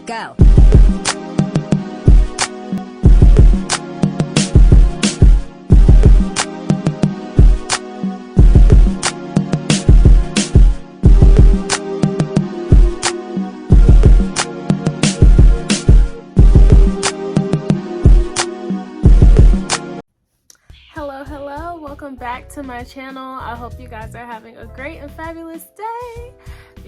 Go. Hello, welcome back to my channel. I hope you guys are having a great and fabulous day,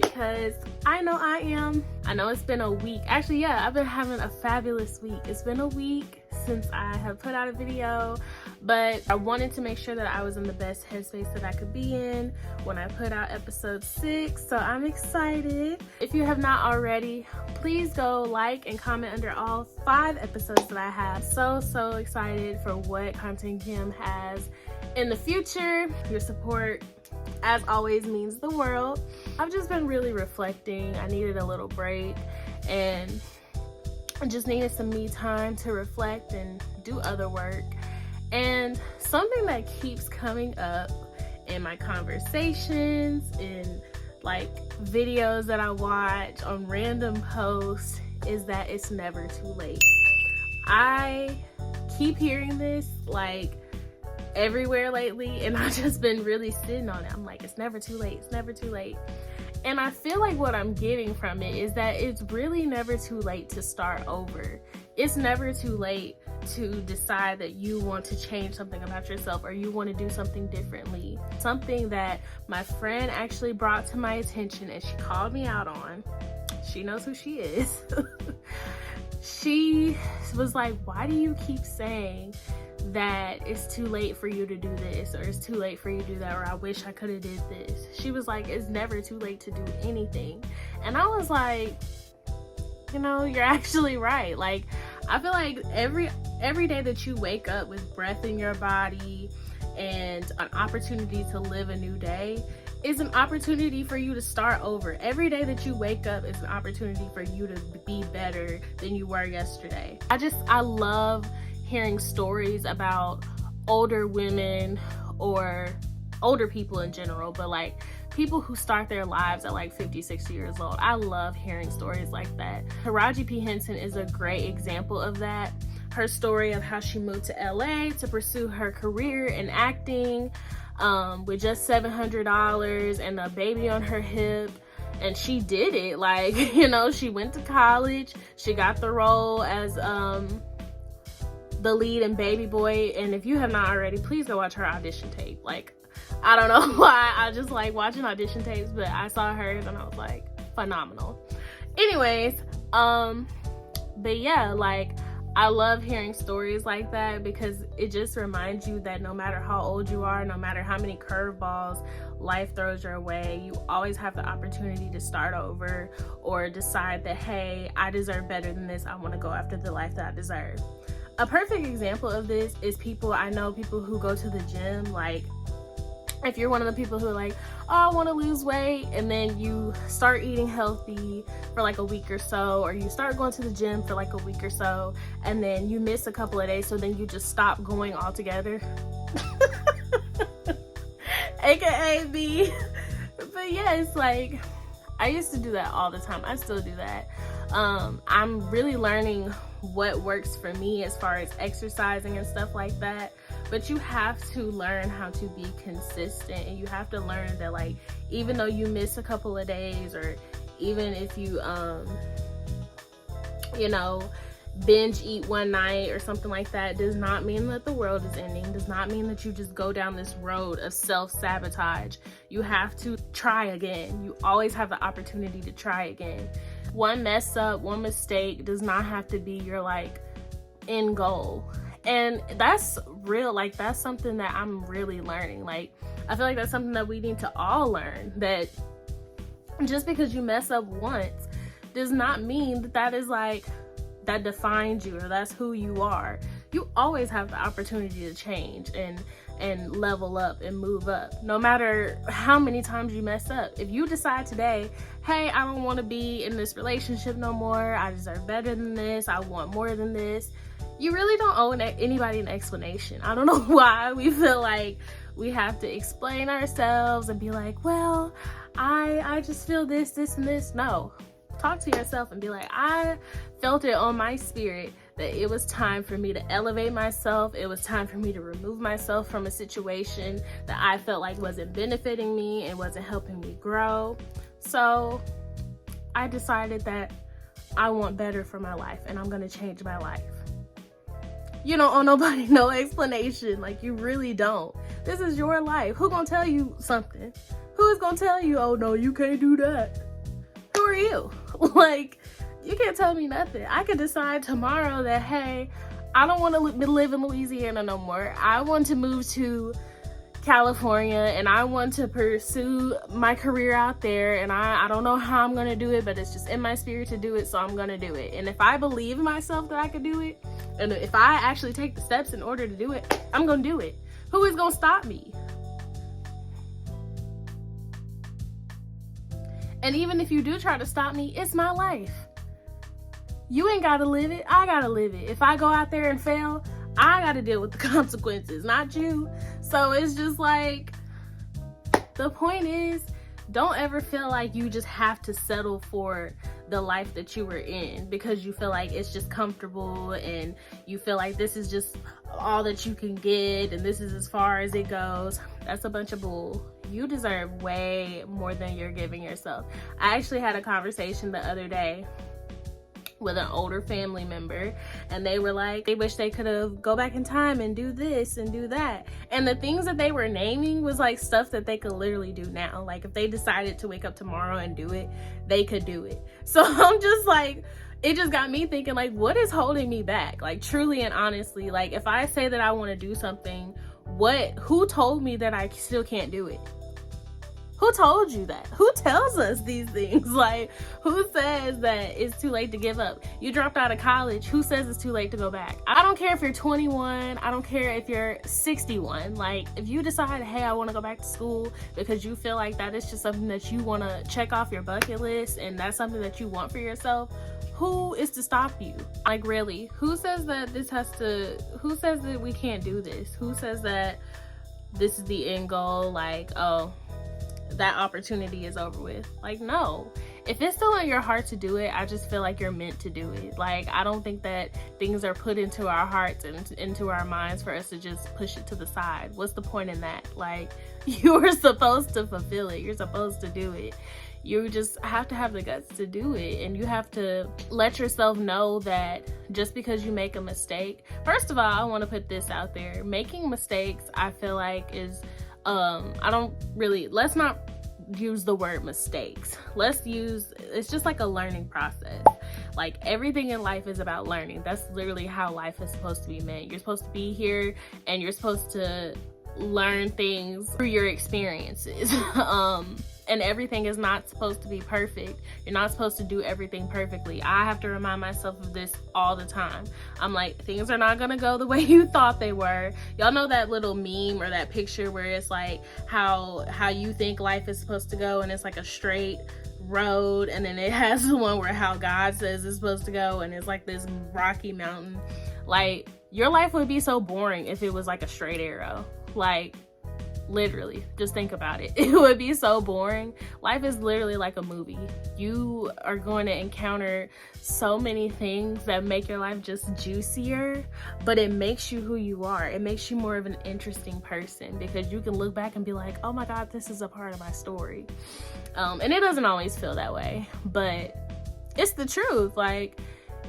because I know I am. I know it's been a week. Actually, yeah, I've been having a fabulous week. It's been a week since I have put out a video, but I wanted to make sure that I was in the best headspace that I could be in when I put out episode 6, so I'm excited. If you have not already, please go like and comment under all 5 episodes that I have. So excited for what Content Kim has in the future. Your support, as always, means the world. I've just been really reflecting. I needed a little break and I just needed some me time to reflect and do other work. And something that keeps coming up in my conversations, in like videos that I watch, on random posts, is that it's never too late. I keep hearing this like everywhere lately, and I've just been really sitting on it. I'm like, it's never too late, it's never too late. And I feel like what I'm getting from it is that it's really never too late to start over. It's never too late to decide that you want to change something about yourself, or you want to do something differently. Something that my friend actually brought to my attention and she called me out on. She knows who she is. She was like, why do you keep saying that it's too late for you to do this, or it's too late for you to do that, or I wish I could have did this? She was like, it's never too late to do anything. And I was like, you know, you're actually right. Like, I feel like every day that you wake up with breath in your body and an opportunity to live a new day is an opportunity for you to start over. Every day that you wake up is an opportunity for you to be better than you were yesterday. I love hearing stories about older women, or older people in general, but like people who start their lives at like 50, 60 years old. I love hearing stories like that. Taraji P. Henson is a great example of that. Her story of how she moved to LA to pursue her career in acting with just $700 and a baby on her hip. And she did it. Like, you know, she went to college, she got the role as the lead in Baby Boy. And if you have not already, please go watch her audition tape. Like, I don't know why, I just like watching audition tapes, but I saw hers and I was like, phenomenal. Anyways, but yeah, like, I love hearing stories like that, because it just reminds you that no matter how old you are, no matter how many curveballs life throws your way, you always have the opportunity to start over, or decide that, hey, I deserve better than this. I want to go after the life that I deserve. A perfect example of this is I know people who go to the gym. Like, if you're one of the people who are like, oh, I want to lose weight, and then you start eating healthy for like a week or so, or you start going to the gym for like a week or so, and then you miss a couple of days, so then you just stop going altogether. AKA me. But yeah, it's like, I used to do that all the time. I still do that. I'm really learning what works for me as far as exercising and stuff like that. But you have to learn how to be consistent, and you have to learn that, like, even though you miss a couple of days, or even if you you know, binge eat one night or something like that, does not mean that the world is ending, does not mean that you just go down this road of self-sabotage. You have to try again. You always have the opportunity to try again. One mess up, one mistake does not have to be your like end goal. And that's real. Like, that's something that I'm really learning. Like, I feel like that's something that we need to all learn, that just because you mess up once does not mean that that is like, that defines you, or that's who you are. You always have the opportunity to change and level up and move up, no matter how many times you mess up. If you decide today, hey, I don't want to be in this relationship no more, I deserve better than this, I want more than this, you really don't owe anybody an explanation. I don't know why we feel like we have to explain ourselves and be like, well, I just feel this, and this. No, Talk to yourself and be like, I felt it on my spirit that it was time for me to elevate myself. It was time for me to remove myself from a situation that I felt like wasn't benefiting me and wasn't helping me grow. So I decided that I want better for my life and I'm gonna change my life. You don't owe nobody no explanation. Like, you really don't. This is your life. Who gonna tell you something? Who is gonna tell you, oh no, you can't do that? Who are you? Like, you can't tell me nothing. I could decide tomorrow that, hey, I don't want to live in Louisiana no more. I want to move to California and I want to pursue my career out there, and I don't know how I'm gonna do it, but it's just in my spirit to do it, so I'm gonna do it. And if I believe in myself that I could do it, and if I actually take the steps in order to do it, I'm gonna do it. Who is gonna stop me? And even if you do try to stop me, it's my life. You ain't gotta live it, I gotta live it. If I go out there and fail, I gotta deal with the consequences, not you. So it's just like, the point is, don't ever feel like you just have to settle for the life that you were in because you feel like it's just comfortable and you feel like this is just all that you can get and this is as far as it goes. That's a bunch of bull. You deserve way more than you're giving yourself. I actually had a conversation the other day with an older family member, and they were like, they wish they could have go back in time and do this and do that. And the things that they were naming was like stuff that they could literally do now. Like, if they decided to wake up tomorrow and do it, they could do it. So I'm just like, it just got me thinking, like, what is holding me back? Like, truly and honestly, like, if I say that I want to do something, who told me that I still can't do it? Who told you that? Who tells us these things? Like, who says that it's too late to give up? You dropped out of college. Who says it's too late to go back? I don't care if you're 21. I don't care if you're 61. Like, if you decide, hey, I want to go back to school because you feel like that is just something that you want to check off your bucket list and that's something that you want for yourself, who is to stop you? Like, really? Who says that who says that we can't do this? Who says that this is the end goal? Like, oh, that opportunity is over with. Like, no. If it's still in your heart to do it, I just feel like you're meant to do it. Like, I don't think that things are put into our hearts and into our minds for us to just push it to the side. What's the point in that? Like, you're supposed to fulfill it. You're supposed to do it. You just have to have the guts to do it, and you have to let yourself know that just because you make a mistake, first of all, I want to put this out there. Making mistakes, I feel like, is let's not use the word mistakes. It's just like a learning process. Like, everything in life is about learning. That's literally how life is supposed to be meant. You're supposed to be here and you're supposed to learn things through your experiences. And everything is not supposed to be perfect. You're not supposed to do everything perfectly. I have to remind myself of this all the time. I'm like, things are not gonna go the way you thought they were. Y'all know that little meme or that picture where it's like how you think life is supposed to go, and it's like a straight road, and then it has the one where how God says it's supposed to go, and it's like this rocky mountain. Like, your life would be so boring if it was like a straight arrow. Like, literally, just think about it. It would be so boring. Life is literally like a movie. You are going to encounter so many things that make your life just juicier, but it makes you who you are. It makes you more of an interesting person because you can look back and be like, oh my God, this is a part of my story. And it doesn't always feel that way, but it's the truth. Like,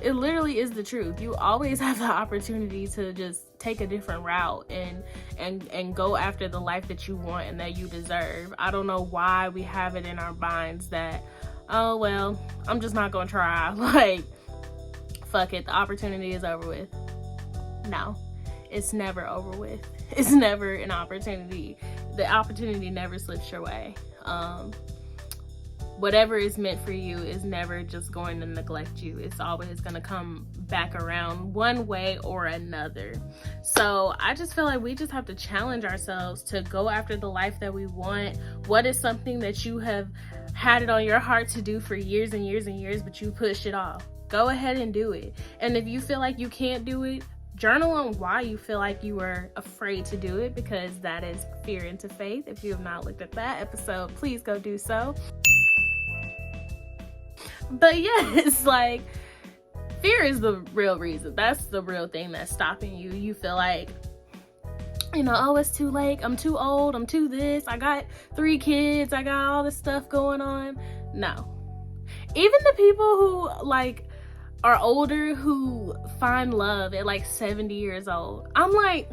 it literally is the truth. You always have the opportunity to just take a different route and go after the life that you want and that you deserve. I don't know why we have it in our minds that, oh, well, I'm just not gonna try. Like, fuck it, the opportunity is over with. No, it's never over with. It's never an opportunity. The opportunity never slips your way. Whatever is meant for you is never just going to neglect you. It's always going to come back around one way or another. So I just feel like we just have to challenge ourselves to go after the life that we want. What is something that you have had it on your heart to do for years and years and years, but you push it off? Go ahead and do it. And if you feel like you can't do it, journal on why you feel like you were afraid to do it, because that is Fear into Faith. If you have not looked at that episode, please go do so. But yes, like, fear is the real reason. That's the real thing that's stopping you. You feel like, you know, oh, it's too late. I'm too old. I'm too this. I got 3 kids. I got all this stuff going on. No. Even the people who, like, are older, who find love at, like, 70 years old, I'm like,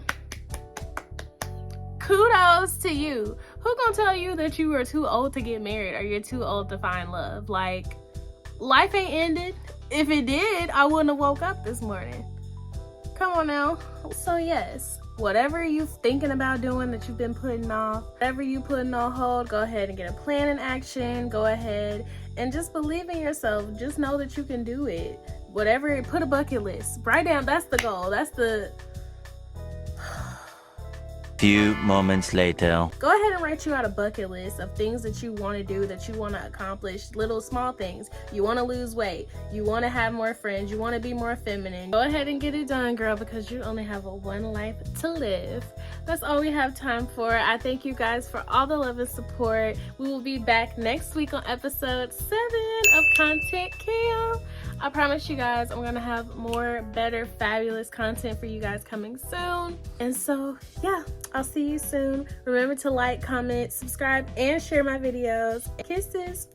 kudos to you. Who gonna tell you that you are too old to get married or you're too old to find love? Like, life ain't ended. If it did, I wouldn't have woke up this morning. Come on now. So yes, whatever you thinking about doing that you've been putting off, whatever you putting on hold, go ahead and get a plan in action. Go ahead and just believe in yourself. Just know that you can do it. Whatever, put a bucket list. Write down, that's the goal. That's the... Few moments later. Go ahead and write you out a bucket list of things that you want to do, that you want to accomplish, little small things. You want to lose weight, you want to have more friends, you want to be more feminine. Go ahead and get it done, girl, because you only have one life to live. That's all we have time for. I thank you guys for all the love and support. We will be back next week on episode 7 of Content Cam. I promise you guys I'm gonna have more, better, fabulous content for you guys coming soon. And so yeah, I'll see you soon. Remember to like, comment, subscribe, and share my videos. Kisses.